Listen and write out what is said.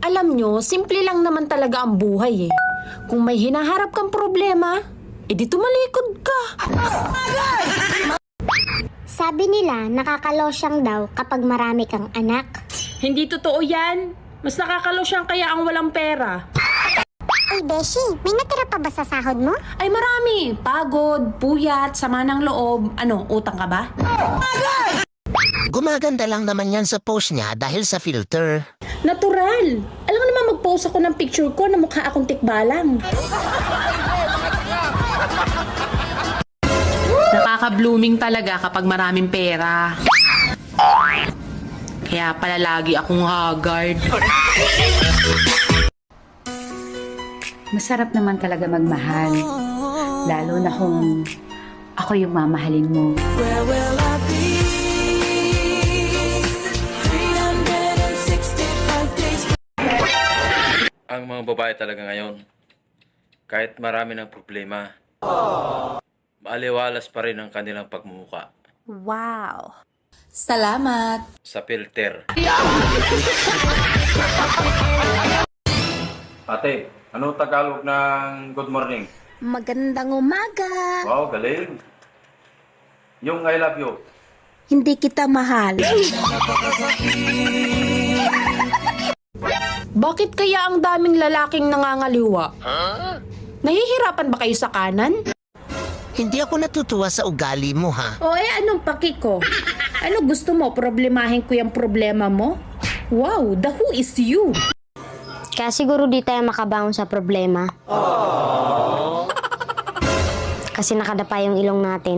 Alam nyo, simple lang naman talaga ang buhay eh. Kung may hinaharap kang problema, edi tumalikod ka. Sabi nila, nakakalosyang daw kapag marami kang anak. Hindi totoo yan. Mas nakakalosyang kaya ang walang pera. Ay, Beshi, may natira pa ba sa sahod mo? Ay marami. Pagod, puyat, sama ng loob. Ano, utang ka ba? Gumaganda lang naman yan sa post niya dahil sa filter. Natural. Alam mo naman mag-post ako ng picture ko na mukha akong tikbalang. Nakaka-blooming talaga kapag maraming pera. Kaya pala lagi akong haggard. Masarap naman talaga magmahal. Lalo na kung ako yung mamahalin mo. Ang mga babae talaga ngayon, kahit marami ng problema, maaliwalas pa rin ang kanilang pagmumuka Wow. Salamat. sa filter. Ate, ano Tagalog ng good morning? Magandang umaga. Wow, galing. Yung I love you. Hindi kita mahal. Bakit kaya ang daming lalaking nangangaliwa? Nahihirapan ba kayo sa kanan? Hindi ako natutuwa sa ugali mo ha. O anong paki ko? Ano gusto mo? Problemahin ko yung problema mo? Wow, the who is you? Kaya siguro di tayo makabangon sa problema. Kasi nakadapa yung ilong natin.